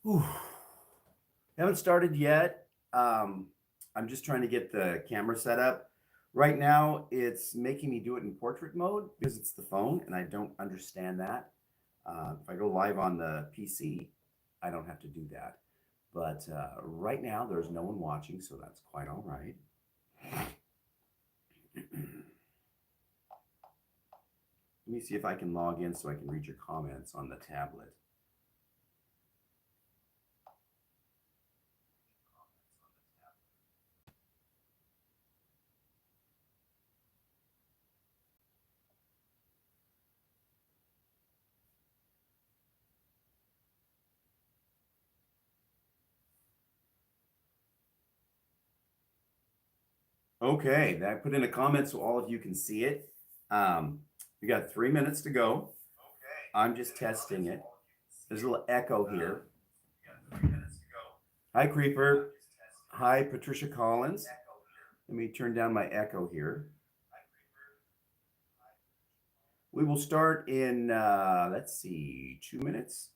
Whew. Haven't started yet. I'm just trying to get the camera set up. Right now, it's making me do it in portrait mode because it's the phone, and I don't understand that. If I go live on the PC, I don't have to do that. But right now, there's no one watching, so that's quite all right. Let me see if I can log in so I can read your comments on the tablet. Okay, I put in a comment so all of you can see it. We got 3 minutes to go. I'm just testing it. There's a little echo here. Hi, Creeper. Hi, Patricia Collins. Let me turn down my echo here. We will start in, let's see, 2 minutes?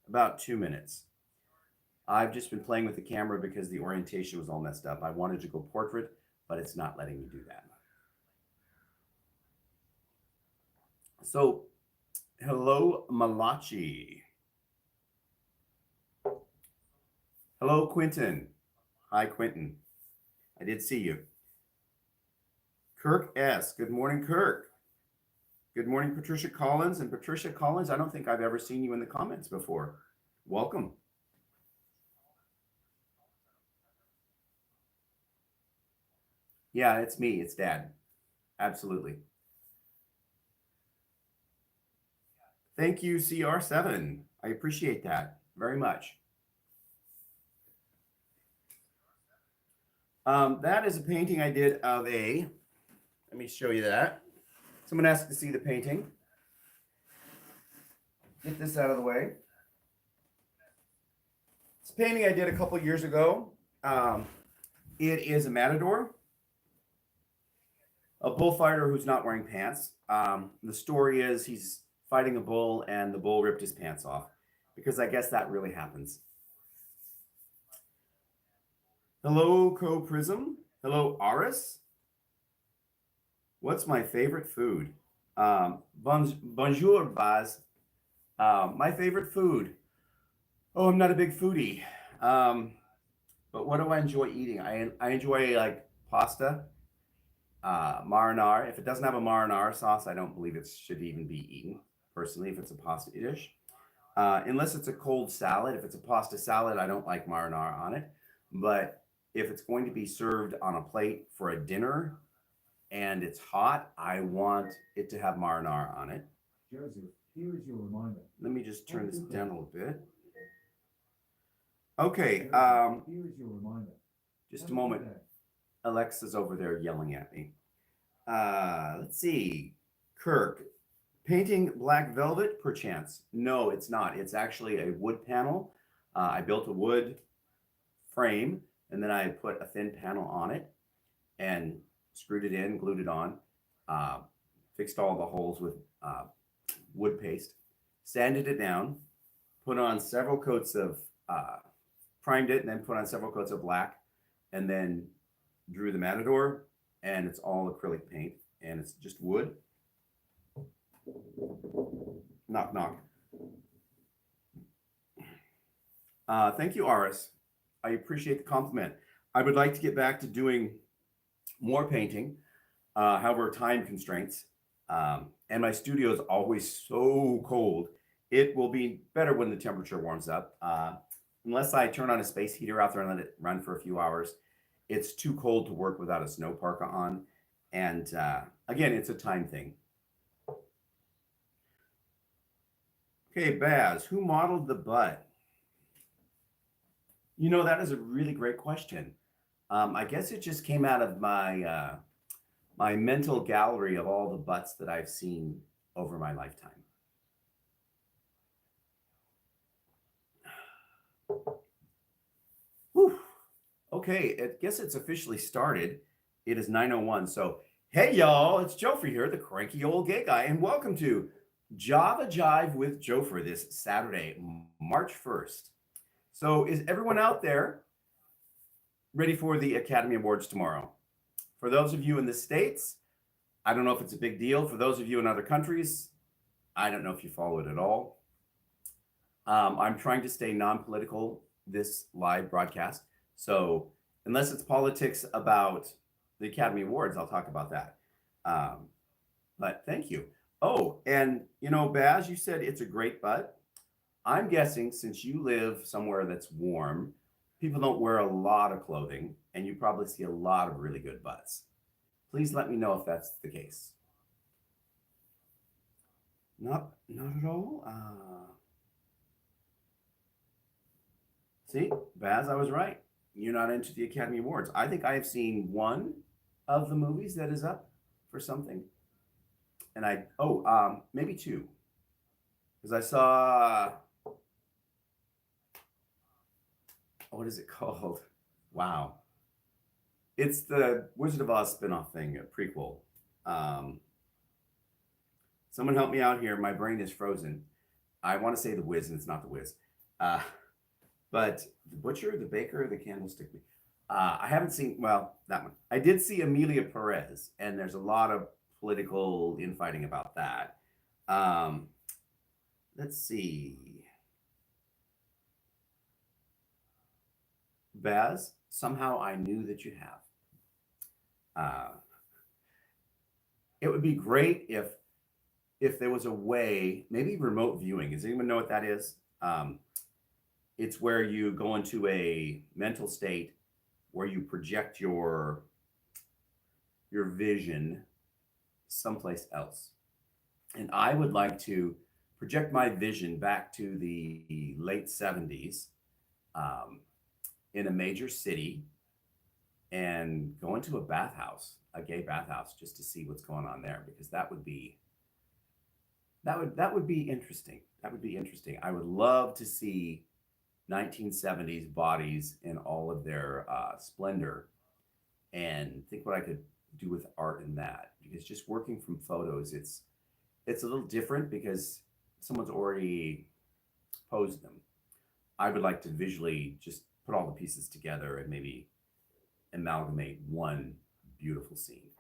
About 2 minutes. I've just been playing with the camera because the orientation was all messed up. I wanted to go portrait, but it's not letting me do that. So, hello, Malachi. Hello, Quentin. Hi, Quentin. I did see you. Kirk S. Good morning, Kirk. Good morning, Patricia Collins. And Patricia Collins, I don't think I've ever seen you in the comments before. Welcome. Yeah, it's me. It's Dad. Absolutely. Thank you, CR7. I appreciate that very much. That is a painting I did of a, let me show you that. Someone asked to see the painting. Get this out of the way. It's a painting I did a couple years ago. It is a matador, a bullfighter who's not wearing pants. The story is he's fighting a bull and the bull ripped his pants off because I guess that really happens. Hello, Co-Prism. Hello, Aris. What's my favorite food? Bonjour, Baz. My favorite food. Oh, I'm not a big foodie. But what do I enjoy eating? I enjoy like pasta, marinara. If it doesn't have a marinara sauce, I don't believe it should even be eaten, personally, if it's a pasta dish. Unless it's a cold salad. If it's a pasta salad, I don't like marinara on it. But if it's going to be served on a plate for a dinner and it's hot, I want it to have marinara on it. Joseph, here is your reminder. Let me just turn this down a little bit. Okay, Here is your reminder. just a moment. Alexa's over there yelling at me. Let's see. Kirk, painting black velvet, perchance? No, it's not. It's actually a wood panel. I built a wood frame and then I put a thin panel on it and screwed it in, glued it on, fixed all the holes with wood paste, sanded it down, put on several coats of, primed it, and then put on several coats of black, and then drew the matador, and it's all acrylic paint, and it's just wood. Knock, knock. Thank you, Aris. I appreciate the compliment. I would like to get back to doing more painting, however, time constraints. And my studio is always so cold. It will be better when the temperature warms up. Unless I turn on a space heater out there and let it run for a few hours, it's too cold to work without a snow parka on. And again, it's a time thing. Okay, Baz, who modeled the butt? You know, that is a really great question. I guess it just came out of my my mental gallery of all the butts that I've seen over my lifetime. Whew. Okay, I guess it's officially started. It is 9:01. So, hey y'all, it's Joefer here, the Cranky Old Gay Guy, and welcome to Java Jive with Joefer this Saturday, March 1st. So is everyone out there ready for the Academy Awards tomorrow? For those of you in the States, I don't know if it's a big deal. For those of you in other countries, I don't know if you follow it at all. I'm trying to stay non-political this live broadcast. So unless it's politics about the Academy Awards, I'll talk about that. Um, but thank you. Oh, and Baz, you said it's a great butt. I'm guessing since you live somewhere that's warm, people don't wear a lot of clothing, and you probably see a lot of really good butts. Please let me know if that's the case. Not at all. See, Baz, I was right. You're not into the Academy Awards. I think I have seen one of the movies that is up for something, and maybe two, because I saw what is it called? Wow, it's the Wizard of Oz spinoff thing, a prequel. Um, Someone help me out here. My brain is frozen. I want to say the Wiz, and it's not the Wiz. Uh, but the Butcher, the Baker, the Candlestick. I haven't seen, well, that one. I did see Amelia Perez, and there's a lot of political infighting about that. Um, let's see. Baz, somehow I knew that you have. It would be great if there was a way, maybe remote viewing. Does anyone know what that is? It's where you go into a mental state where you project your vision someplace else. And I would like to project my vision back to the late 70s um, in a major city and go into a bathhouse, a gay bathhouse, just to see what's going on there, because that would be interesting. That would be interesting. I would love to see 1970s bodies in all of their splendor, and think what I could do with art in that. Because just working from photos, it's a little different because someone's already posed them. I would like to visually just put all the pieces together and maybe amalgamate one beautiful scene.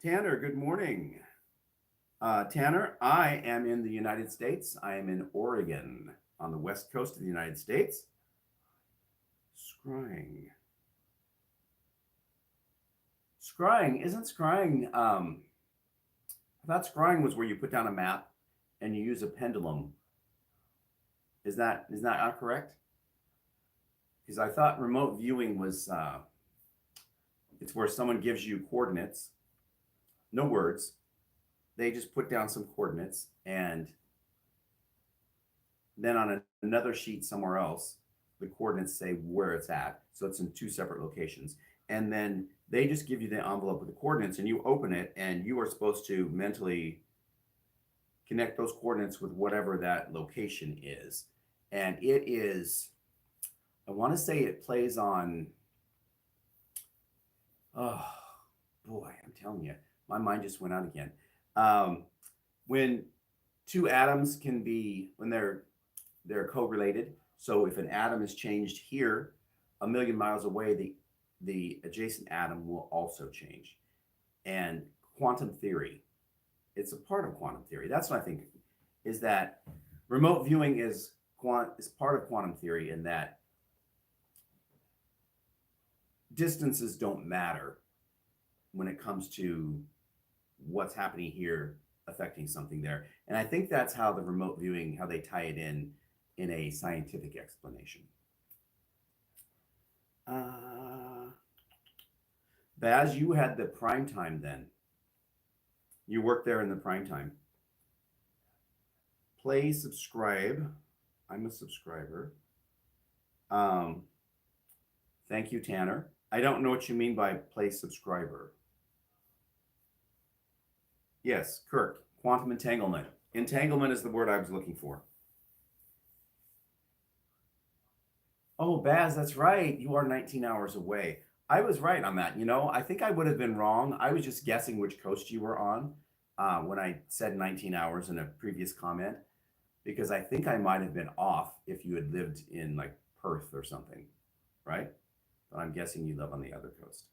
Tanner, good morning. Tanner, I am in the United States. I am in Oregon on the west coast of the United States. Scrying. Isn't scrying, I thought scrying was where you put down a map and you use a pendulum. Is that not correct? Because I thought remote viewing was, it's where someone gives you coordinates, no words. They just put down some coordinates, and then on another sheet somewhere else, the coordinates say where it's at. So it's in two separate locations. And then they just give you the envelope with the coordinates, and you open it, and you are supposed to mentally connect those coordinates with whatever that location is. And it is, I want to say it plays on, oh boy, I'm telling you, my mind just went out again. When two atoms can be, when they're correlated. So if an atom is changed here, a million miles away, the adjacent atom will also change. And quantum theory, it's a part of quantum theory. That's what I think, is that remote viewing is part of quantum theory, in that distances don't matter when it comes to what's happening here affecting something there. And I think that's how the remote viewing, how they tie it in a scientific explanation. Baz, you had the prime time then. You worked there in the prime time. Play, subscribe. I'm a subscriber. Thank you, Tanner. I don't know what you mean by play subscriber. Yes, Kirk, quantum entanglement. Entanglement is the word I was looking for. Oh, Baz, that's right. You are 19 hours away. I was right on that. I think I would have been wrong. I was just guessing which coast you were on when I said 19 hours in a previous comment, because I think I might have been off if you had lived in like Perth or something, right? But I'm guessing you live on the other coast.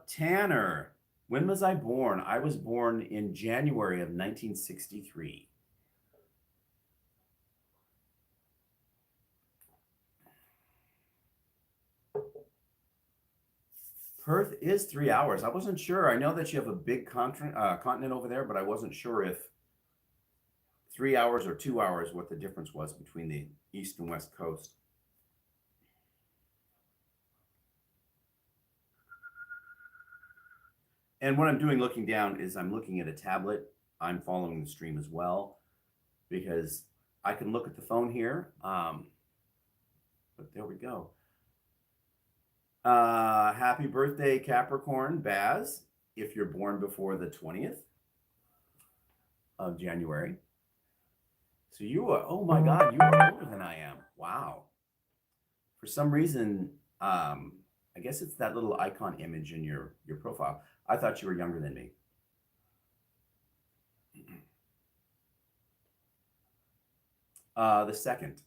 Tanner, when was I born? I was born in January of 1963. Perth is 3 hours. I wasn't sure. I know that you have a big continent over there, but I wasn't sure if 3 hours or 2 hours, what the difference was between the east and west coast. And what I'm doing looking down is I'm looking at a tablet. I'm following the stream as well because I can look at the phone here. But there we go. Happy birthday, Capricorn, Baz, if you're born before the 20th of January. So you are, oh my God, you are older than I am. Wow. For some reason, I guess it's that little icon image in your profile. I thought you were younger than me. The second.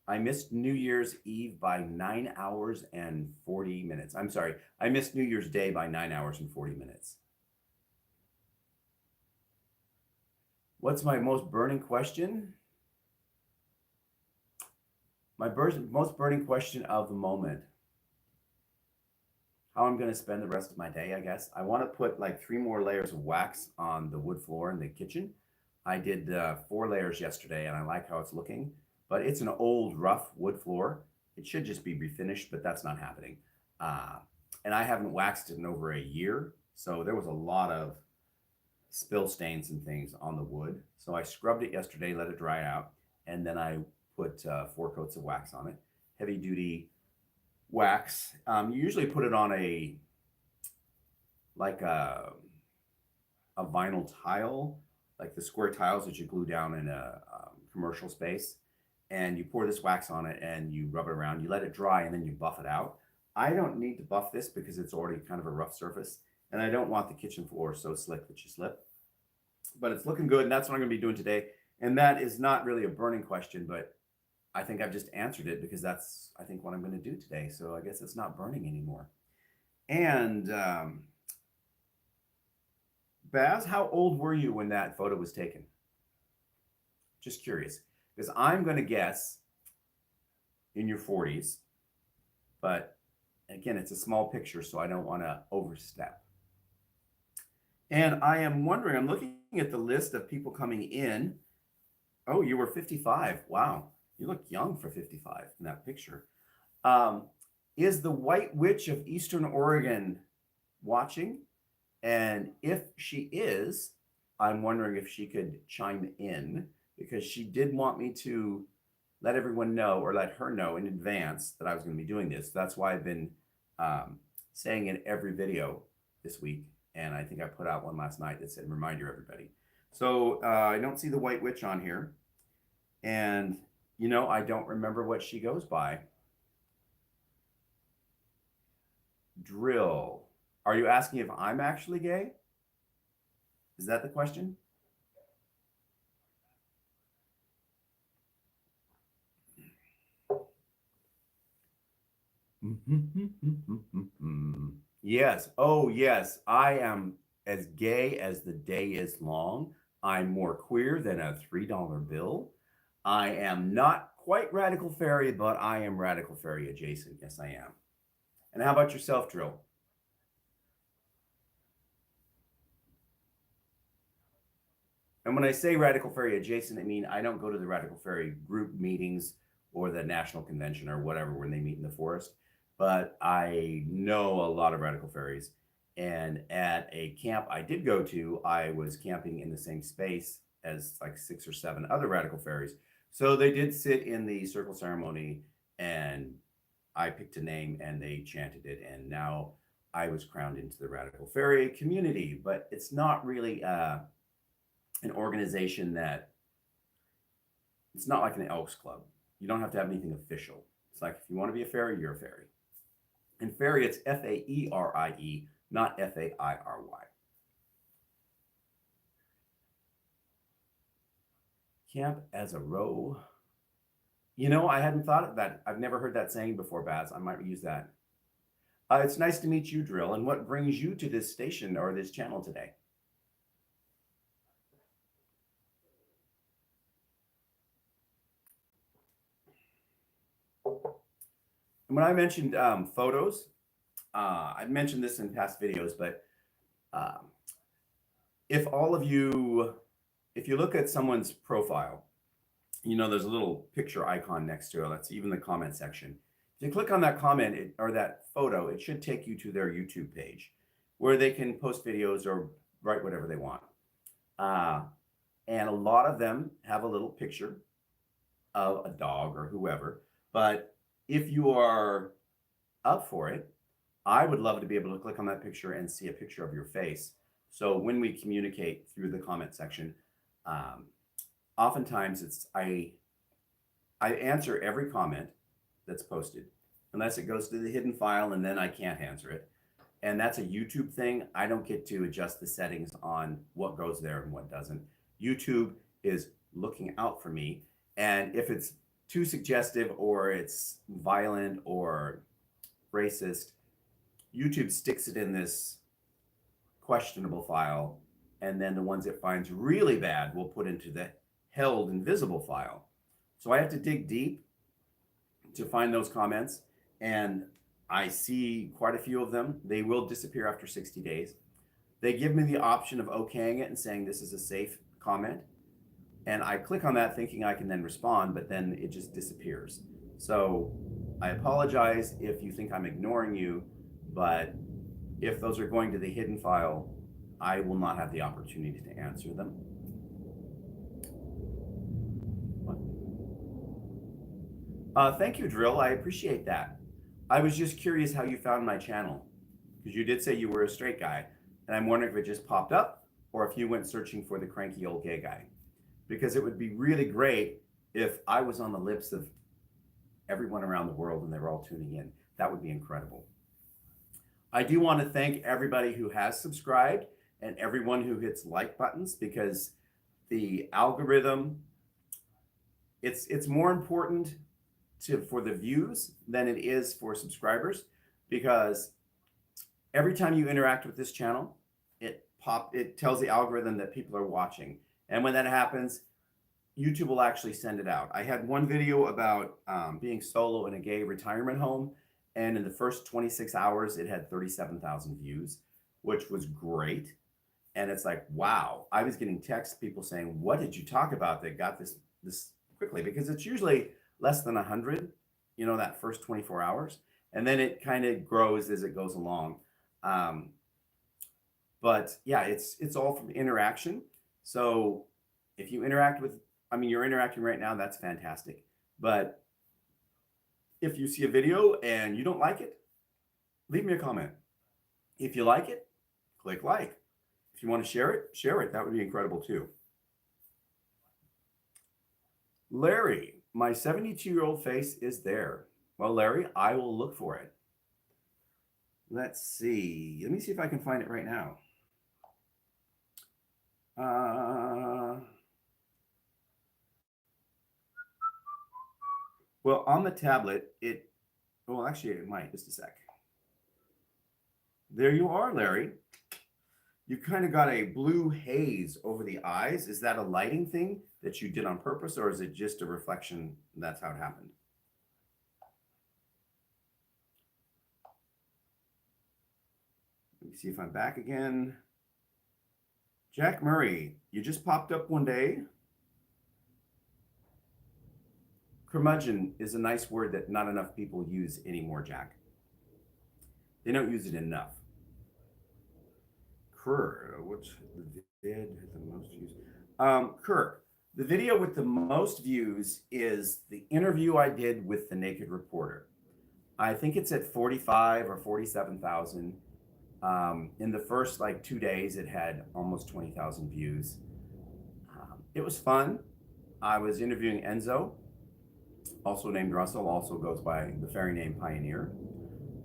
I missed New Year's Eve by 9 hours and 40 minutes. I'm sorry. I missed New Year's Day by 9 hours and 40 minutes. What's my most burning question? My most burning question of the moment. How I'm going to spend the rest of my day, I guess. I want to put like 3 more layers of wax on the wood floor in the kitchen. I did 4 layers yesterday and I like how it's looking. But it's an old, rough wood floor. It should just be refinished, but that's not happening. And I haven't waxed it in over a year. So there was a lot of spill stains and things on the wood. So I scrubbed it yesterday, let it dry out. And then I put 4 coats of wax on it. Heavy duty wax. You usually put it on a vinyl tile, like the square tiles that you glue down in a commercial space. And you pour this wax on it and you rub it around, you let it dry, and then you buff it out. I don't need to buff this because it's already kind of a rough surface, and I don't want the kitchen floor so slick that you slip. But it's looking good, and that's what I'm going to be doing today. And that is not really a burning question, but I think I've just answered it because that's, I think, what I'm going to do today. So I guess it's not burning anymore. And Baz, how old were you when that photo was taken? Just curious. Because I'm going to guess in your 40s, but again, it's a small picture, so I don't want to overstep. And I am wondering, I'm looking at the list of people coming in. Oh, you were 55. Wow. You look young for 55 in that picture. Is the White Witch of Eastern Oregon watching? And if she is, I'm wondering if she could chime in, because she did want me to let everyone know, or let her know in advance, that I was going to be doing this. That's why I've been saying in every video this week, and I think I put out one last night that said, reminder everybody. So I don't see the White Witch on here, and I don't remember what she goes by. Drill. Are you asking if I'm actually gay? Is that the question? Yes. Oh, yes. I am as gay as the day is long. I'm more queer than a $3 bill. I am not quite radical fairy, but I am radical fairy adjacent. Yes, I am. And how about yourself, Drill? And when I say radical fairy adjacent, I mean I don't go to the radical fairy group meetings or the national convention or whatever when they meet in the forest, but I know a lot of radical fairies. And at a camp I did go to, I was camping in the same space as like 6 or 7 other radical fairies. So they did sit in the circle ceremony, and I picked a name and they chanted it. And now I was crowned into the radical fairy community, but it's not really an organization that, it's not like an Elks Club. You don't have to have anything official. It's like, if you want to be a fairy, you're a fairy. And fairy, it's Faerie, not Fairy. Camp as a row. You know, I hadn't thought of that. I've never heard that saying before, Baz. I might use that. It's nice to meet you, Drill. And what brings you to this station or this channel today? And when I mentioned photos, I've mentioned this in past videos, but um, if all of you, if you look at someone's profile, you know, there's a little picture icon next to it. That's even the comment section. If you click on that comment or that photo, it should take you to their YouTube page where they can post videos or write whatever they want. And a lot of them have a little picture of a dog or whoever. But if you are up for it, I would love to be able to click on that picture and see a picture of your face. So when we communicate through the comment section, oftentimes it's I answer every comment that's posted, unless it goes to the hidden file and then I can't answer it. And that's a YouTube thing. I don't get to adjust the settings on what goes there and what doesn't. YouTube is looking out for me. And if it's too suggestive or it's violent or racist, YouTube sticks it in this questionable file. And then the ones it finds really bad will put into the held invisible file. So I have to dig deep to find those comments. And I see quite a few of them. They will disappear after 60 days. They give me the option of okaying it and saying this is a safe comment. And I click on that thinking I can then respond, but then it just disappears. So I apologize if you think I'm ignoring you, but if those are going to the hidden file, I will not have the opportunity to answer them. Thank you, Drill. I appreciate that. I was just curious how you found my channel, because you did say you were a straight guy, and I'm wondering if it just popped up or if you went searching for the Cranky Old Gay Guy, because it would be really great if I was on the lips of everyone around the world and they were all tuning in. That would be incredible. I do want to thank everybody who has subscribed and everyone who hits like buttons, because the algorithm, it's more important for the views than it is for subscribers, because every time you interact with this channel, it tells the algorithm that people are watching. And when that happens, YouTube will actually send it out. I had one video about being solo in a gay retirement home, and in the first 26 hours, it had 37,000 views, which was great. And it's like, wow, I was getting texts, people saying, what did you talk about that got this quickly? Because it's usually less than 100, you know, that first 24 hours. And then it kind of grows as it goes along. But yeah, it's all from interaction. So if you interact with, I mean, you're interacting right now, that's fantastic. But if you see a video and you don't like it, leave me a comment. If you like it, click like. If you want to share it. That would be incredible too. Larry, my 72-year-old face is there. Well, Larry, I will look for it. Let's see. Let me see if I can find it right now. Well, on the tablet, well, actually, it might. Just a sec. There you are, Larry. You kind of got a blue haze over the eyes. Is that a lighting thing that you did on purpose, or is it just a reflection? That's how it happened. Let me see if I'm back again. Jack Murray, you just popped up one day. Curmudgeon is a nice word that not enough people use anymore, Jack. They don't use it enough. Which the vid had the most views? Kirk, the video with the most views is the interview I did with the Naked Reporter. I think it's at 45 or 47,000. In the first like 2 days, it had almost 20,000 views. It was fun. I was interviewing Enzo, also named Russell, also goes by the fairy name Pioneer.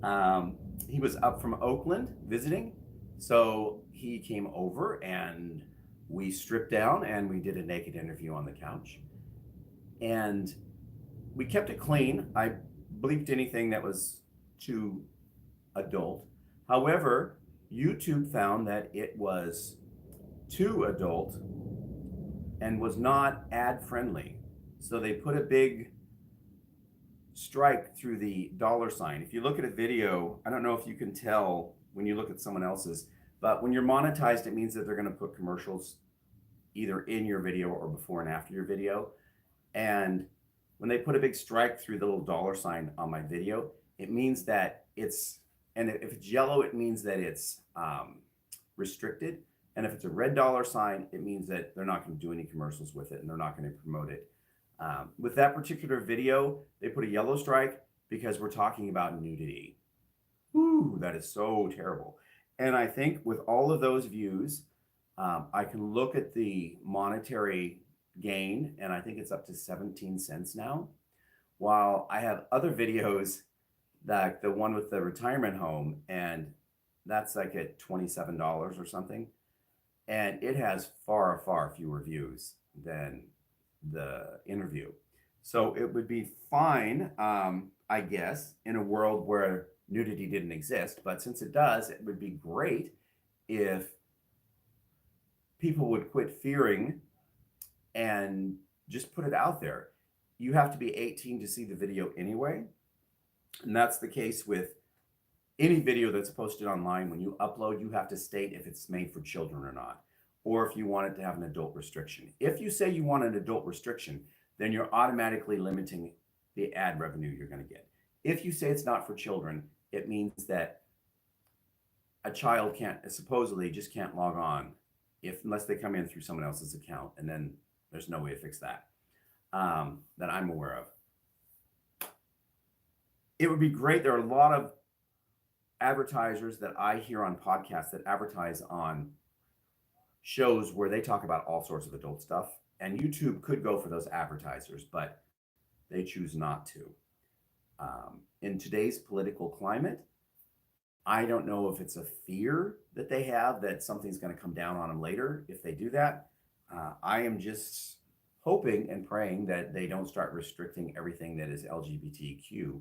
He was up from Oakland visiting, so he came over and we stripped down and we did a naked interview on the couch. And we kept it clean. I bleeped anything that was too adult. However, YouTube found that it was too adult and was not ad friendly. So they put a big strike through the dollar sign. If you look at a video, I don't know if you can tell when you look at someone else's, but when you're monetized, it means that they're going to put commercials either in your video or before and after your video. And when they put a big strike through the little dollar sign on my video, it means that it's, and if it's yellow, it means that it's restricted. And if it's a red dollar sign, it means that they're not going to do any commercials with it and they're not going to promote it. With that particular video, they put a yellow strike because we're talking about nudity. Whew, that is so terrible. And I think with all of those views, I can look at the monetary gain, and I think it's up to 17 cents now. While I have other videos, like the one with the retirement home, and that's like at $27 or something. And it has far, far fewer views than the interview. So it would be fine, I guess, in a world where nudity didn't exist. But since it does, it would be great if people would quit fearing and just put it out there. You have to be 18 to see the video anyway. And that's the case with any video that's posted online. When you upload, you have to state if it's made for children or not, or if you want it to have an adult restriction. If you say you want an adult restriction, then you're automatically limiting the ad revenue you're going to get. If you say it's not for children, it means that a child supposedly just can't log on unless they come in through someone else's account, and then there's no way to fix that that I'm aware of. It would be great. There are a lot of advertisers that I hear on podcasts that advertise on shows where they talk about all sorts of adult stuff, and YouTube could go for those advertisers, but they choose not to. In today's political climate, I don't know if it's a fear that they have that something's going to come down on them later if they do that. I am just hoping and praying that they don't start restricting everything that is LGBTQ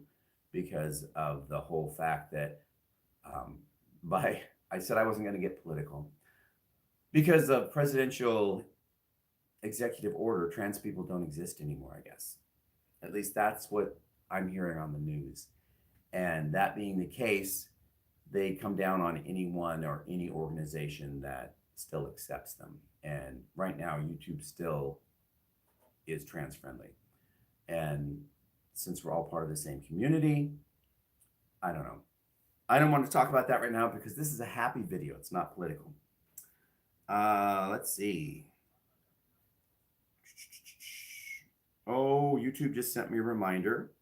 because of the whole fact that I said I wasn't going to get political. Because of presidential executive order, trans people don't exist anymore, I guess. At least that's what I'm hearing on the news. And that being the case, they come down on anyone or any organization that still accepts them. And right now, YouTube still is trans friendly. And since we're all part of the same community, I don't know. I don't want to talk about that right now because this is a happy video. It's not political. Let's see. Oh, YouTube just sent me a reminder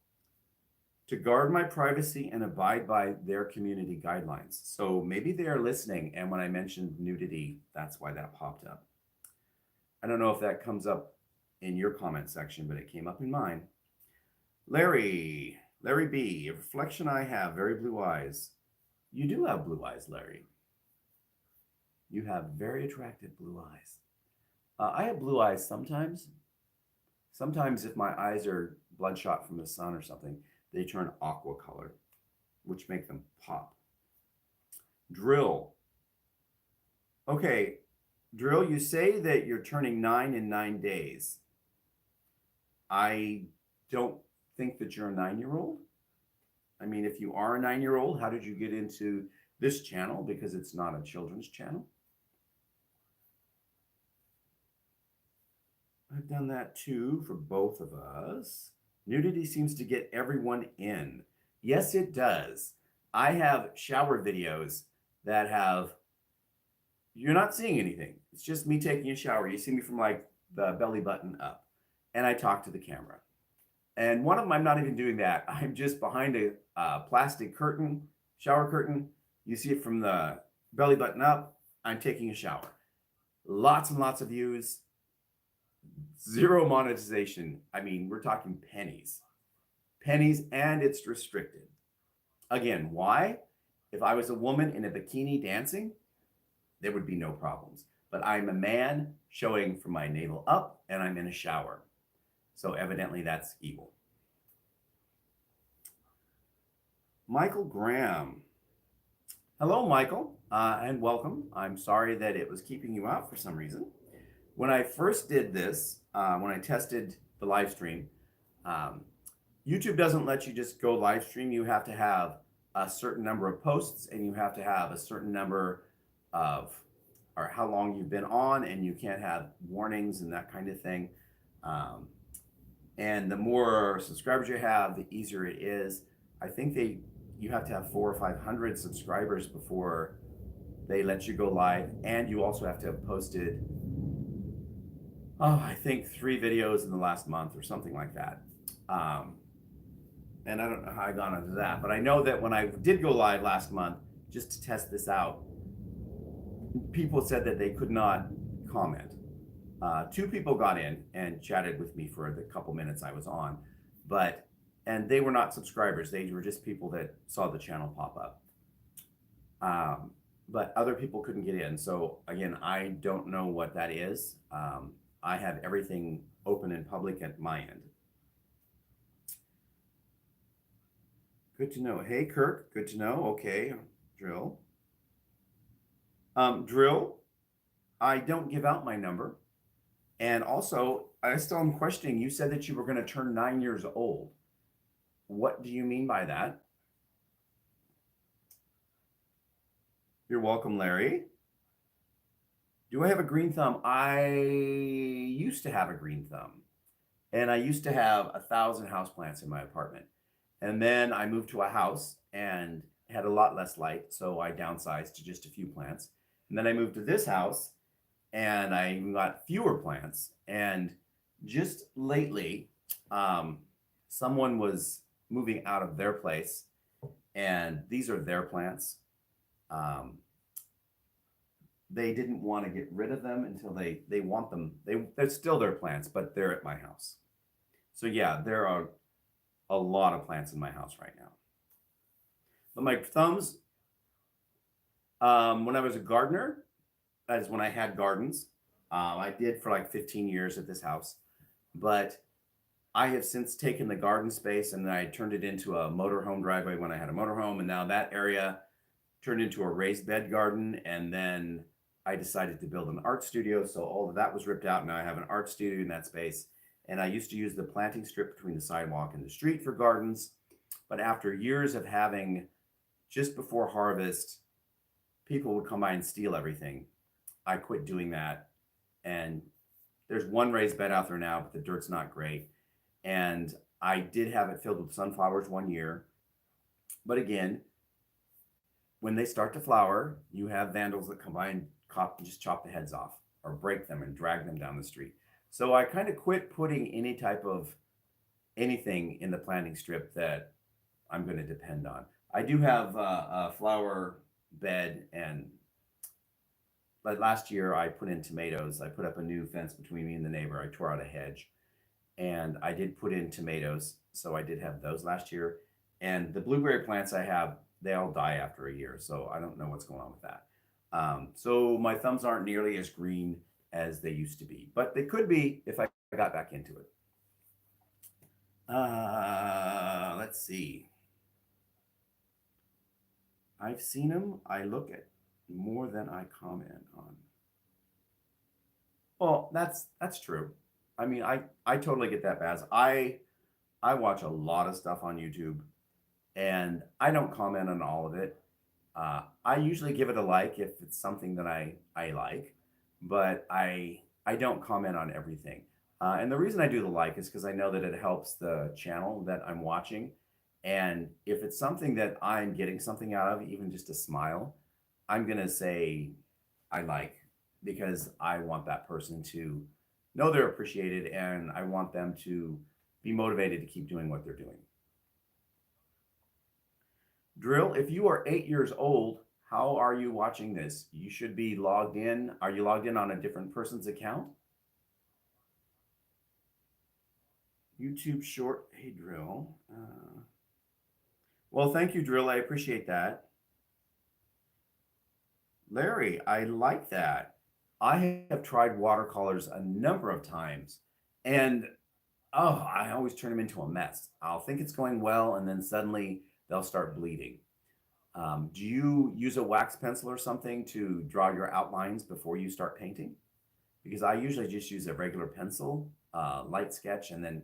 to guard my privacy and abide by their community guidelines. So maybe they are listening. And when I mentioned nudity, that's why that popped up. I don't know if that comes up in your comment section, but it came up in mine. Larry B, a reflection I have, very blue eyes. You do have blue eyes, Larry. You have very attractive blue eyes. I have blue eyes sometimes. Sometimes if my eyes are bloodshot from the sun or something, they turn aqua color, which make them pop. Drill. Okay, Drill, you say that you're turning 9 in 9 days. I don't think that you're a 9-year-old. I mean, if you are a 9-year-old, how did you get into this channel? Because it's not a children's channel. I've done that too for both of us. Nudity seems to get everyone in. Yes, it does. I have shower videos that have, you're not seeing anything. It's just me taking a shower. You see me from like the belly button up, and I talk to the camera. And one of them, I'm not even doing that. I'm just behind a plastic curtain, shower curtain. You see it from the belly button up. I'm taking a shower. Lots and lots of views. Zero monetization. I mean, we're talking pennies. Pennies, and it's restricted. Again, why? If I was a woman in a bikini dancing, there would be no problems. But I'm a man showing from my navel up and I'm in a shower. So evidently that's evil. Michael Graham. Hello, Michael, and welcome. I'm sorry that it was keeping you out for some reason. When I first did this, when I tested the live stream, um, YouTube doesn't let you just go live stream. You have to have a certain number of posts and you have to have a certain number of, or how long you've been on, and you can't have warnings and that kind of thing. Um, and the more subscribers you have, the easier it is. I think you have to have 400 or 500 subscribers before they let you go live, and you also have to have posted, I think 3 videos in the last month or something like that. And I don't know how I got into that, but I know that when I did go live last month, just to test this out, people said that they could not comment. 2 people got in and chatted with me for the couple minutes I was on, and they were not subscribers. They were just people that saw the channel pop up. But other people couldn't get in. So again, I don't know what that is. I have everything open and public at my end. Good to know. Hey, Kirk, good to know. Okay, Drill. Drill, I don't give out my number. And also, I still am questioning, you said that you were going to turn 9 years old. What do you mean by that? You're welcome, Larry. Do I have a green thumb? I used to have a green thumb. And I used to have 1,000 houseplants in my apartment. And then I moved to a house and had a lot less light, so I downsized to just a few plants. And then I moved to this house and I got fewer plants. And just lately, someone was moving out of their place, and these are their plants. They didn't want to get rid of them until they want them. They're still their plants, but they're at my house. So yeah, there are a lot of plants in my house right now. But my thumbs, when I was a gardener, that is when I had gardens. I did for like 15 years at this house, but I have since taken the garden space and I turned it into a motorhome driveway when I had a motorhome, and now that area turned into a raised bed garden. And then I decided to build an art studio, so all of that was ripped out. Now I have an art studio in that space. And I used to use the planting strip between the sidewalk and the street for gardens. But after years of having, just before harvest, people would come by and steal everything, I quit doing that. And there's one raised bed out there now, but the dirt's not great. And I did have it filled with sunflowers one year. But again, when they start to flower, you have vandals that come by and just chop the heads off or break them and drag them down the street. So I kind of quit putting any type of anything in the planting strip that I'm going to depend on. I do have a flower bed, and but last year I put in tomatoes. I put up a new fence between me and the neighbor. I tore out a hedge, and I did put in tomatoes. So I did have those last year. And the blueberry plants I have, they all die after a year. So I don't know what's going on with that. So my thumbs aren't nearly as green as they used to be, but they could be if I got back into it. Let's see. I've seen them. I look at more than I comment on. Well, that's true. I mean, I totally get that, Baz. I watch a lot of stuff on YouTube, and I don't comment on all of it. I usually give it a like if it's something that I like, but I don't comment on everything. And the reason I do the like is because I know that it helps the channel that I'm watching. And if it's something that I'm getting something out of, even just a smile, I'm going to say I like, because I want that person to know they're appreciated, and I want them to be motivated to keep doing what they're doing. Drill, if you are 8 years old, how are you watching this? You should be logged in. Are you logged in on a different person's account? YouTube short, hey Drill. Well, thank you, Drill. I appreciate that. Larry, I like that. I have tried watercolors a number of times, and oh, I always turn them into a mess. I'll think it's going well, and then suddenly they'll start bleeding. Do you use a wax pencil or something to draw your outlines before you start painting? Because I usually just use a regular pencil, light sketch, and then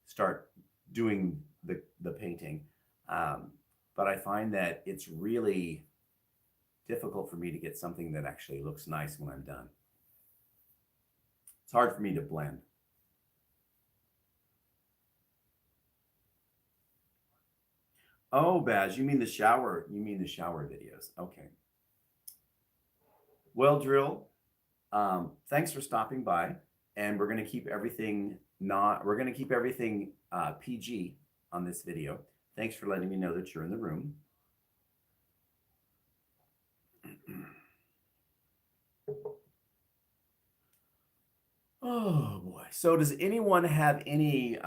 start doing the painting. Um, but I find that it's really difficult for me to get something that actually looks nice when I'm done. It's hard for me to blend. Oh, Baz, you mean the shower? You mean the shower videos? Okay. Well, Drill, thanks for stopping by, and we're going to keep everything not. We're going to keep everything PG on this video. Thanks for letting me know that you're in the room. Oh boy. So, does anyone have any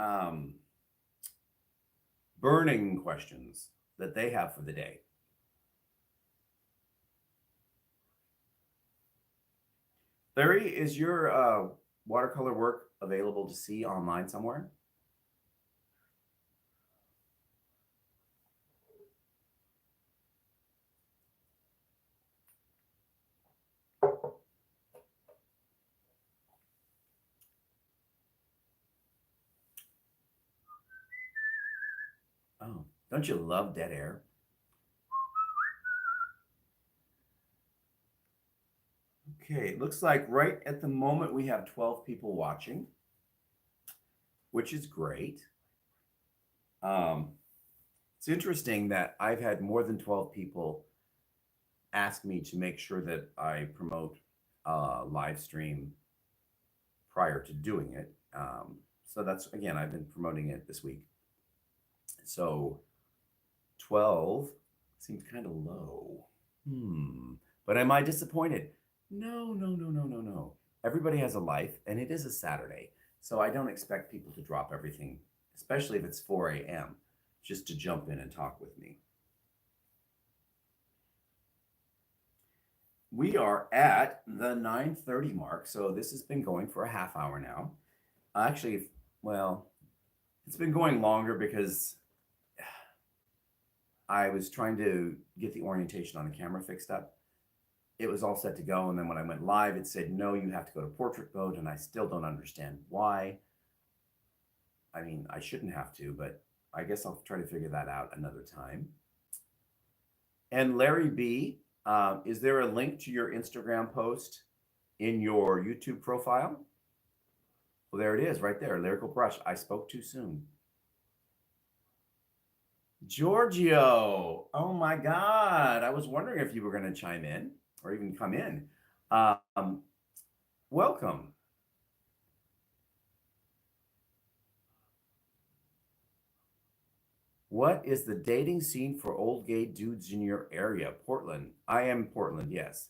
burning questions that they have for the day? Larry, is your watercolor work available to see online somewhere? Oh, don't you love dead air? Okay, it looks like right at the moment we have 12 people watching, which is great. Um, it's interesting that I've had more than 12 people ask me to make sure that I promote a live stream prior to doing it. So that's, again, I've been promoting it this week. So 12 seems kind of low. But am I disappointed? No, no, no, no, no, no. Everybody has a life, and it is a Saturday. So I don't expect people to drop everything, especially if it's 4 a.m., just to jump in and talk with me. We are at the 9:30 mark, so this has been going for a half hour now. Actually, well, it's been going longer because I was trying to get the orientation on the camera fixed up. It was all set to go, and then when I went live, it said, no, you have to go to portrait mode, and I still don't understand why. I mean, I shouldn't have to, but I guess I'll try to figure that out another time. And Larry B, is there a link to your Instagram post in your YouTube profile? Well, there it is right there, Lyrical Brush. I spoke too soon. Giorgio, oh my God. I was wondering if you were going to chime in or even come in. Welcome. What is the dating scene for old gay dudes in your area? Portland. I am Portland, yes.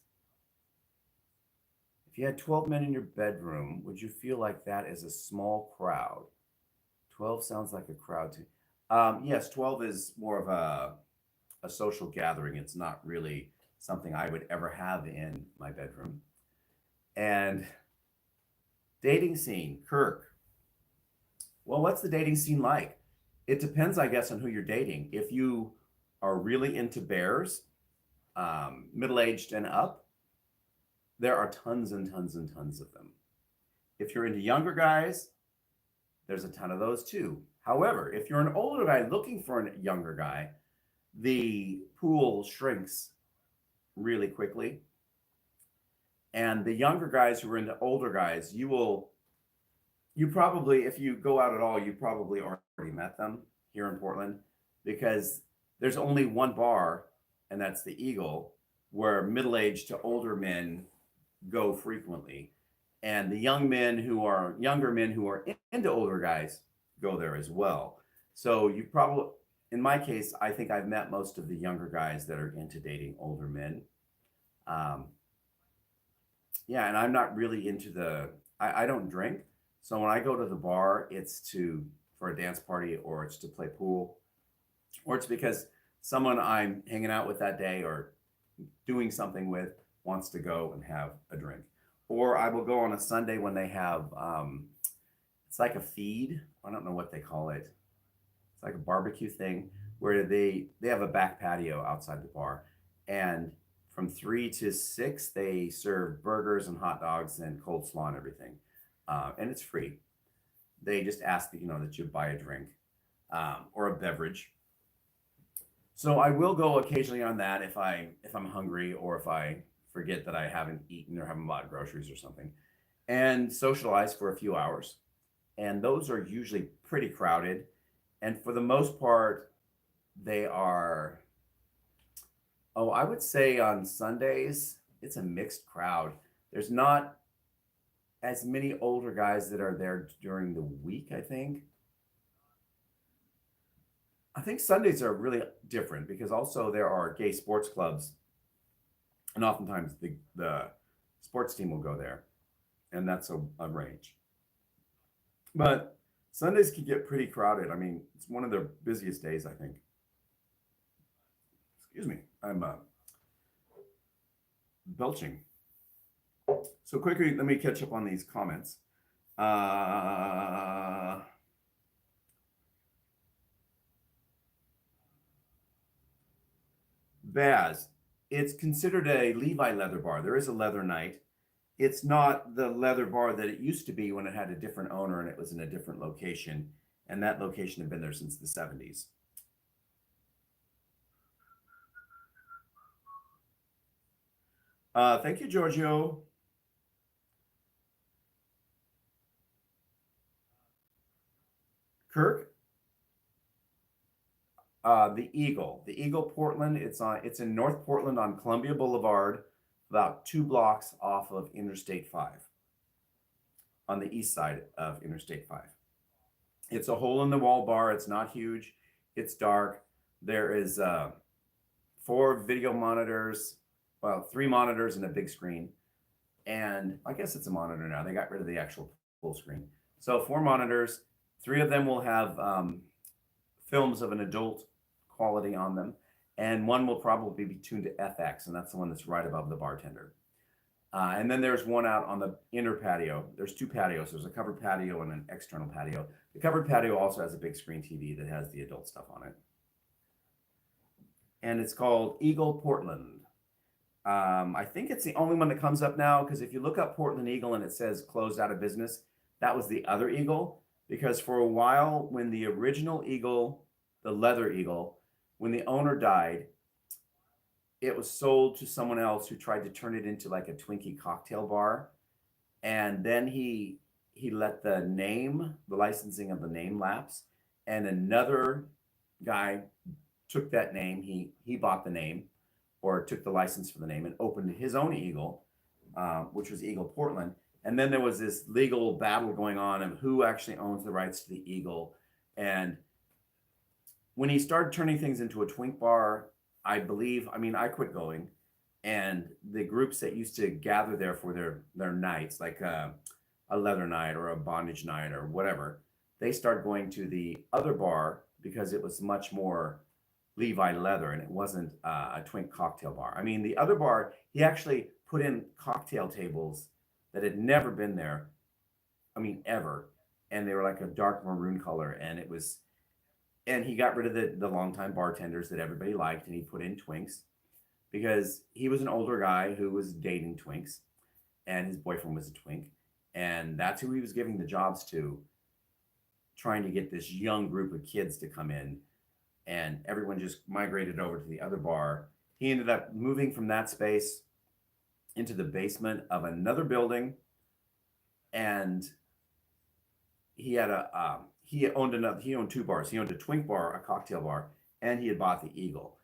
If you had 12 men in your bedroom, would you feel like that is a small crowd? 12 sounds like a crowd to yes, 12 is more of a social gathering. It's not really something I would ever have in my bedroom. And dating scene, Kirk. Well, what's the dating scene like? It depends, I guess, on who you're dating. If you are really into bears, middle-aged and up, there are tons and tons and tons of them. If you're into younger guys, there's a ton of those too. However, if you're an older guy looking for a younger guy, the pool shrinks really quickly. And the younger guys who are into older guys, you probably, if you go out at all, you probably already met them here in Portland because there's only one bar, and that's the Eagle, where middle-aged to older men go frequently. And the younger men who are into older guys go there as well. So you probably, in my case, I think I've met most of the younger guys that are into dating older men. Um, yeah, and I'm not really into I don't drink. So when I go to the bar, it's for a dance party, or it's to play pool, or it's because someone I'm hanging out with that day or doing something with wants to go and have a drink. Or I will go on a Sunday when they have, it's like a feed. I don't know what they call it. It's like a barbecue thing where they have a back patio outside the bar, and from 3 to 6 they serve burgers and hot dogs and coleslaw and everything, and it's free. They just ask that that you buy a drink or a beverage. So I will go occasionally on that if I'm hungry or if I forget that I haven't eaten or haven't bought groceries or something, and socialize for a few hours. And those are usually pretty crowded. And for the most part, they are, oh, I would say on Sundays, it's a mixed crowd. There's not as many older guys that are there during the week, I think. I think Sundays are really different because also there are gay sports clubs, and oftentimes the sports team will go there, and that's a range. But Sundays can get pretty crowded. I mean, it's one of their busiest days, I think. Excuse me, I'm belching. So quickly, let me catch up on these comments. Baz, it's considered a Levi leather bar. There is a leather night. It's not the leather bar that it used to be when it had a different owner and it was in a different location. And that location had been there since the 70s. Thank you, Giorgio. Kirk, the Eagle Portland. It's in North Portland on Columbia Boulevard, about 2 blocks off of Interstate 5, on the east side of Interstate 5. It's a hole in the wall bar. It's not huge. It's dark. There is 4 video monitors, well, 3 monitors and a big screen. And I guess it's a monitor now. They got rid of the actual full screen. So 4 monitors. 3 of them will have films of an adult quality on them, and one will probably be tuned to FX, and that's the one that's right above the bartender. And then there's one out on the inner patio. There's 2 patios. There's a covered patio and an external patio. The covered patio also has a big screen TV that has the adult stuff on it. And it's called Eagle Portland. I think it's the only one that comes up now because if you look up Portland Eagle and it says closed out of business, that was the other Eagle. Because for a while, when the original Eagle, the leather Eagle, when the owner died, it was sold to someone else who tried to turn it into like a Twinkie cocktail bar. And then he let the licensing of the name lapse. And another guy took that name. He bought the name or took the license for the name and opened his own Eagle, which was Eagle Portland. And then there was this legal battle going on of who actually owns the rights to the Eagle. And when he started turning things into a twink bar, I quit going. And the groups that used to gather there for their nights, like a leather night or a bondage night or whatever, they started going to the other bar because it was much more Levi leather and it wasn't a twink cocktail bar. I mean, the other bar, he actually put in cocktail tables that had never been there, I mean, ever. And they were like a dark maroon color. And he got rid of the longtime bartenders that everybody liked and he put in twinks because he was an older guy who was dating twinks and his boyfriend was a twink. And that's who he was giving the jobs to, trying to get this young group of kids to come in. And everyone just migrated over to the other bar. He ended up moving from that space into the basement of another building, and he owned 2 bars. He owned a twink bar, a cocktail bar, and he had bought the Eagle.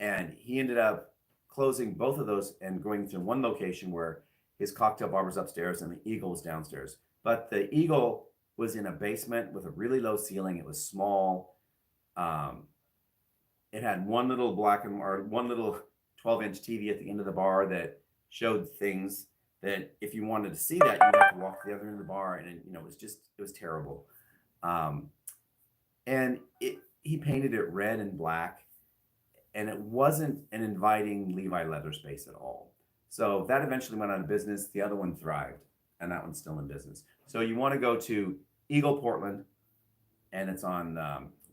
And he ended up closing both of those and going to one location where his cocktail bar was upstairs and the Eagle was downstairs. But the Eagle was in a basement with a really low ceiling. It was small. It had one little 12-inch TV at the end of the bar that showed things that if you wanted to see that, you'd have to walk to the other end of the bar, and it was terrible. And he painted it red and black, and it wasn't an inviting Levi leather space at all. So that eventually went out of business. The other one thrived, and that one's still in business. So you want to go to Eagle Portland, and it's on.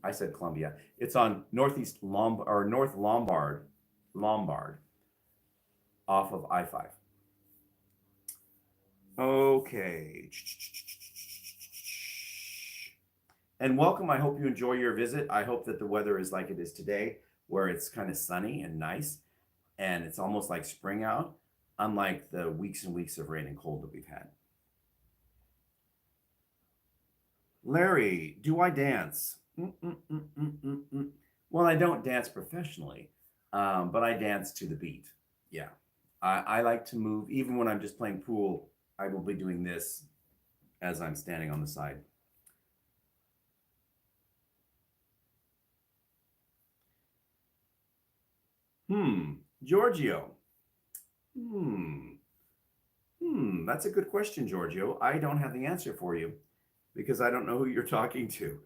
I said Columbia. It's on North Lombard, off of I-5. Okay. And welcome. I hope you enjoy your visit. I hope that the weather is like it is today, where it's kind of sunny and nice, and it's almost like spring out, unlike the weeks and weeks of rain and cold that we've had. Larry, do I dance? Well, I don't dance professionally, but I dance to the beat. Yeah. I like to move. Even when I'm just playing pool, I will be doing this as I'm standing on the side. Giorgio. That's a good question, Giorgio. I don't have the answer for you because I don't know who you're talking to.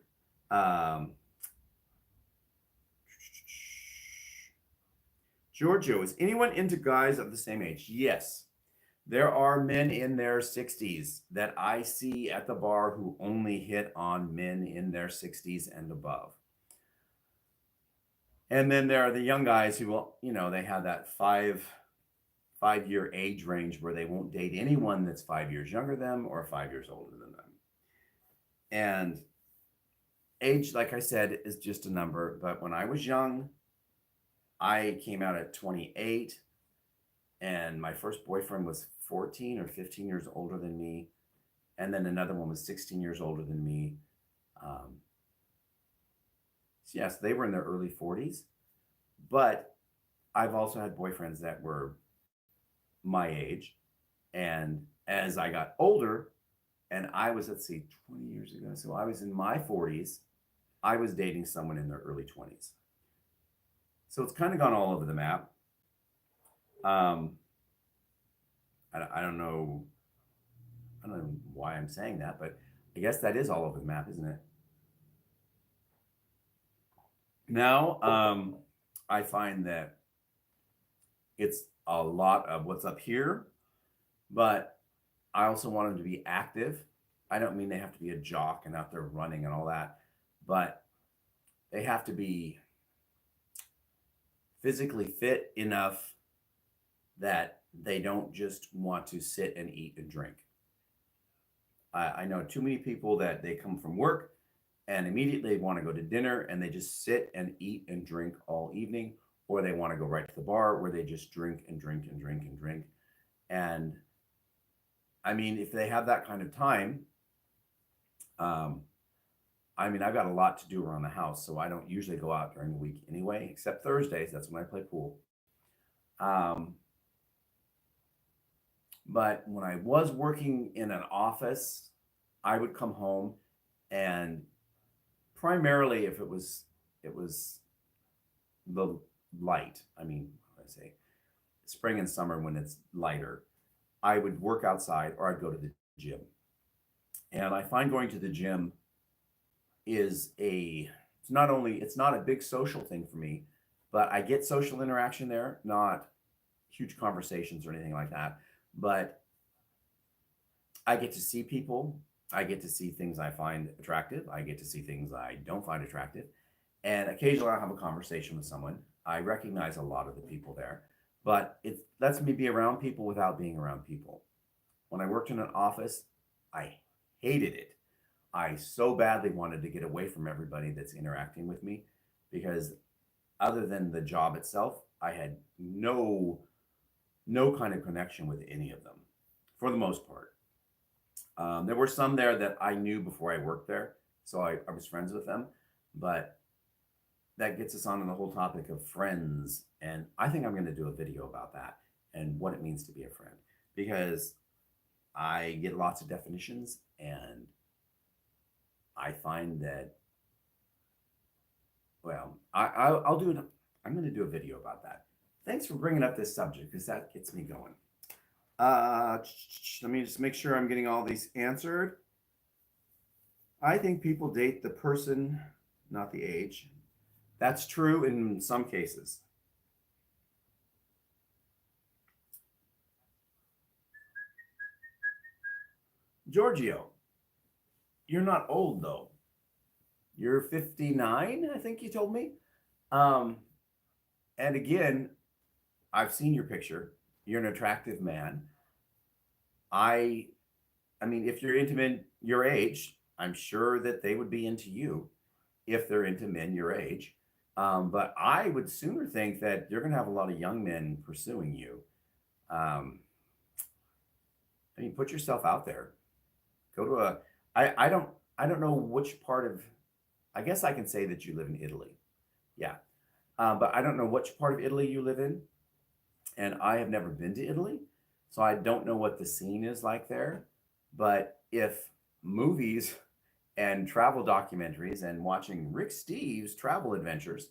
Giorgio, is anyone into guys of the same age? Yes. There are men in their 60s that I see at the bar who only hit on men in their 60s and above. And then there are the young guys who will, they have that five-year age range where they won't date anyone that's 5 years younger than them or 5 years older than them. And age, like I said, is just a number. But when I was young, I came out at 28, and my first boyfriend was 14 or 15 years older than me. And then another one was 16 years older than me. Yes, they were in their early 40s. But I've also had boyfriends that were my age. And as I got older, and I was, 20 years ago, so I was in my 40s, I was dating someone in their early 20s. So it's kind of gone all over the map. I don't know why I'm saying that, but I guess that is all over the map, isn't it? Now, I find that it's a lot of what's up here, but I also want them to be active. I don't mean they have to be a jock and out there running and all that, but they have to be physically fit enough that they don't just want to sit and eat and drink. I know too many people that they come from work and immediately want to go to dinner and they just sit and eat and drink all evening, or they want to go right to the bar where they just drink and drink and drink and drink. And I mean, if they have that kind of time, I've got a lot to do around the house, so I don't usually go out during the week anyway, except Thursdays. That's when I play pool. But when I was working in an office, I would come home, and primarily if it was the light, I say spring and summer when it's lighter, I would work outside or I'd go to the gym. And I find going to the gym it's not a big social thing for me, but I get social interaction there, not huge conversations or anything like that. But I get to see people. I get to see things I find attractive. I get to see things I don't find attractive. And occasionally I'll have a conversation with someone. I recognize a lot of the people there, but it lets me be around people without being around people. When I worked in an office, I hated it. I so badly wanted to get away from everybody that's interacting with me, because other than the job itself, I had no kind of connection with any of them for the most part. There were some there that I knew before I worked there, so I was friends with them, but that gets us on to the whole topic of friends. And I think I'm going to do a video about that and what it means to be a friend, because I get lots of definitions, and I find that, well, I'll do it. I'm going to do a video about that. Thanks for bringing up this subject, because that gets me going. Let me just make sure I'm getting all these answered. I think people date the person, not the age. That's true in some cases. Giorgio, you're not old though. You're 59, I think you told me. Um, and again, I've seen your picture. You're an attractive man. I I mean, if you're into men your age, I'm sure that they would be into you if they're into men your age. But I would sooner think that you're going to have a lot of young men pursuing you. Um, I mean, put yourself out there. Go to a. I don't. I don't know which part of. I guess I can say that you live in Italy. Yeah, but I don't know which part of Italy you live in, and I have never been to Italy, so I don't know what the scene is like there. But if movies and travel documentaries and watching Rick Steves' travel adventures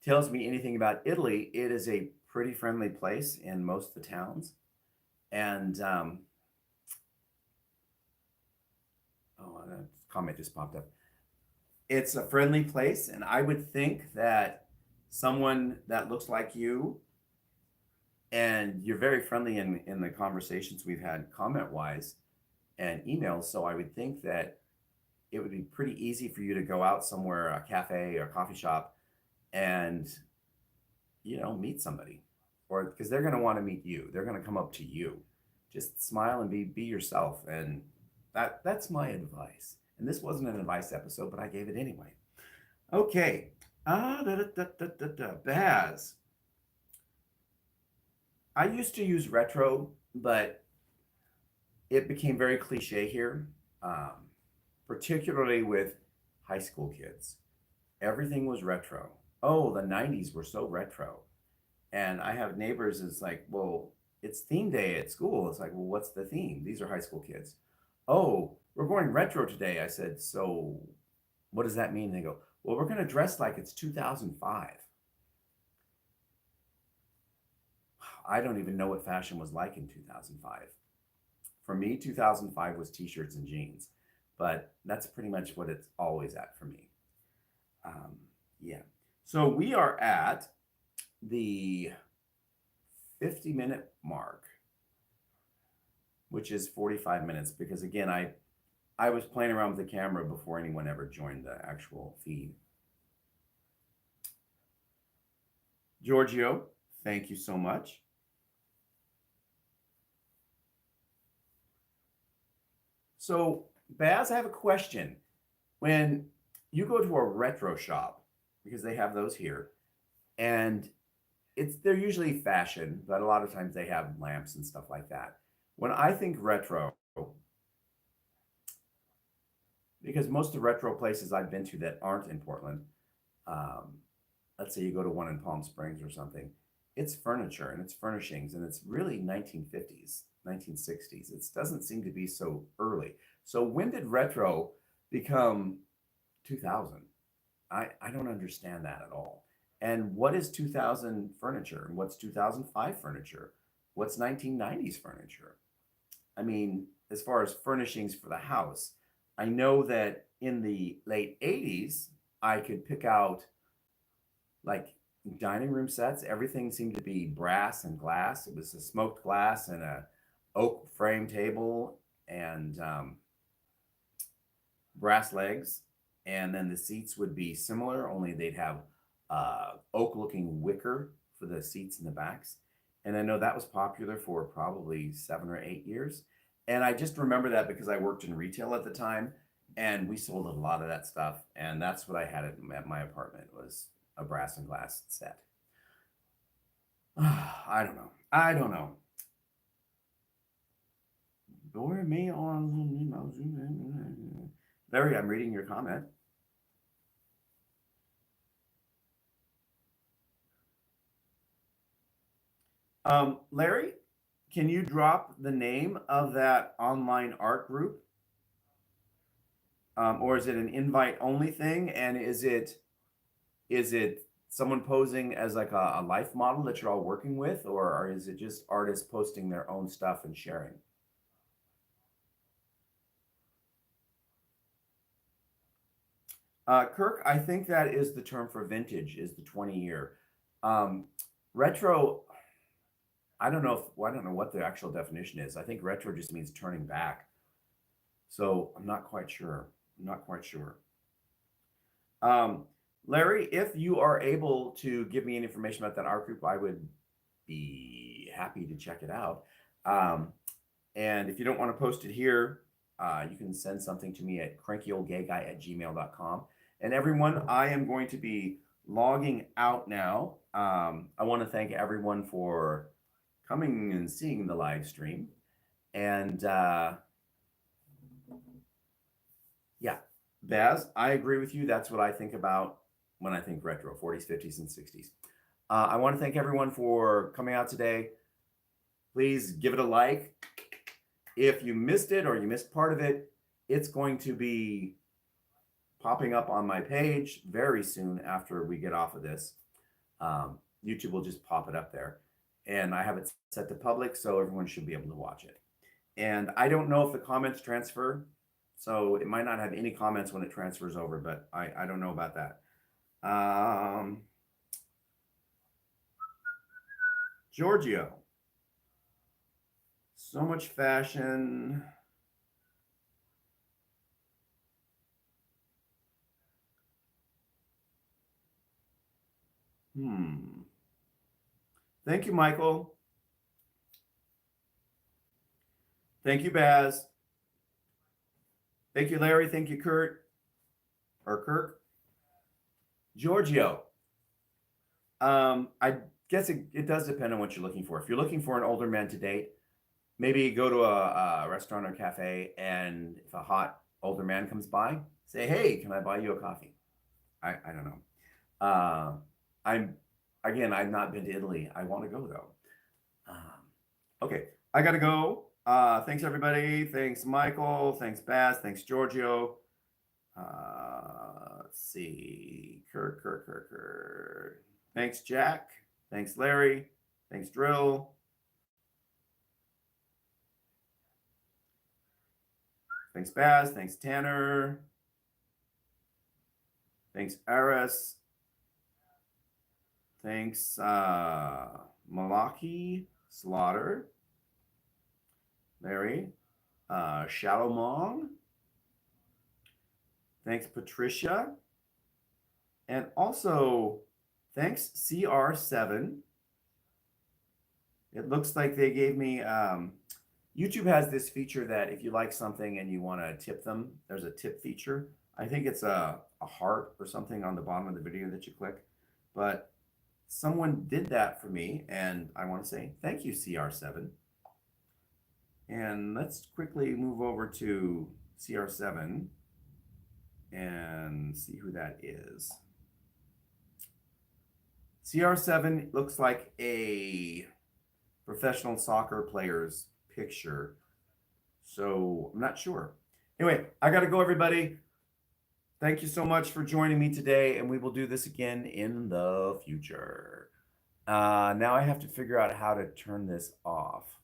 tells me anything about Italy, it is a pretty friendly place in most of the towns. And a comment just popped up. It's a friendly place, and I would think that someone that looks like you and you're very friendly in the conversations we've had comment wise and emails. So I would think that it would be pretty easy for you to go out somewhere, a cafe or a coffee shop, and meet somebody, or because they're going to want to meet you, they're going to come up to you. Just smile and be yourself, and that's my advice. And this wasn't an advice episode, but I gave it anyway. Okay. Baz. I used to use retro, but it became very cliche here, particularly with high school kids. Everything was retro. Oh, the 90s were so retro. And I have neighbors, it's like, well, it's theme day at school. It's like, well, what's the theme? These are high school kids. Oh, we're going retro today. I said, so what does that mean? They go, well, we're going to dress like it's 2005. I don't even know what fashion was like in 2005. For me, 2005 was t-shirts and jeans, but that's pretty much what it's always at for me. Yeah. So we are at the 50-minute mark, which is 45 minutes, because again, I was playing around with the camera before anyone ever joined the actual feed. Giorgio, thank you so much. So, Baz, I have a question. When you go to a retro shop, because they have those here, and they're usually fashion, but a lot of times they have lamps and stuff like that. When I think retro, because most of the retro places I've been to that aren't in Portland, um, let's say you go to one in Palm Springs or something, it's furniture and it's furnishings and it's really 1950s, 1960s. It doesn't seem to be so early. So when did retro become 2000? I don't understand that at all. And what is 2000 furniture? And what's 2005 furniture? What's 1990s furniture? I mean, as far as furnishings for the house, I know that in the late 80s, I could pick out like dining room sets. Everything seemed to be brass and glass. It was a smoked glass and a oak frame table and brass legs. And then the seats would be similar, only they'd have oak looking wicker for the seats in the backs. And I know that was popular for probably 7 or 8 years. And I just remember that because I worked in retail at the time and we sold a lot of that stuff. And that's what I had at my apartment was a brass and glass set. I don't know. I don't know. Larry, I'm reading your comment. Larry, can you drop the name of that online art group? Or is it an invite only thing? And is it someone posing as like a life model that you're all working with, or is it just artists posting their own stuff and sharing? Kirk, I think that is the term for vintage, is the 20-year. Um, Retro, I don't know what the actual definition is. I think retro just means turning back. So I'm not quite sure. I'm not quite sure. Larry, if you are able to give me any information about that art group, I would be happy to check it out. And if you don't want to post it here, you can send something to me at crankyoldgayguy@gmail.com. And everyone, I am going to be logging out now. I want to thank everyone for coming and seeing the live stream. And yeah, Baz, I agree with you. That's what I think about when I think retro, 40s, 50s, and 60s. I want to thank everyone for coming out today. Please give it a like. If you missed it or you missed part of it, it's going to be popping up on my page very soon after we get off of this. YouTube will just pop it up there. And I have it set to public, so everyone should be able to watch it. And I don't know if the comments transfer, so it might not have any comments when it transfers over, but I don't know about that. Giorgio. So much fashion. Thank you, Michael. Thank you, Baz. Thank you, Larry. Thank you, Kurt. Or Kirk. Giorgio. I guess it does depend on what you're looking for. If you're looking for an older man to date, maybe go to a restaurant or cafe, and if a hot older man comes by, say, "Hey, can I buy you a coffee?" I don't know. I've not been to Italy. I want to go though. Okay, I gotta go. Thanks everybody. Thanks Michael. Thanks Baz. Thanks Giorgio. Let's see. Kirk. Thanks Jack. Thanks Larry. Thanks Drill. Thanks Baz. Thanks Tanner. Thanks Aris. Thanks Malaki Slaughter. Larry. Shadow Mong. Thanks Patricia. And also thanks CR7. It looks like they gave me YouTube has this feature that if you like something and you want to tip them, there's a tip feature. I think it's a heart or something on the bottom of the video that you click. But someone did that for me, and I want to say thank you, CR7. And let's quickly move over to CR7 and see who that is. CR7 looks like a professional soccer player's picture, so I'm not sure. Anyway, I gotta go, everybody. Thank you so much for joining me today, and we will do this again in the future. Now I have to figure out how to turn this off.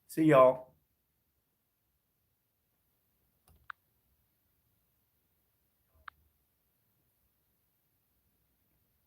See y'all.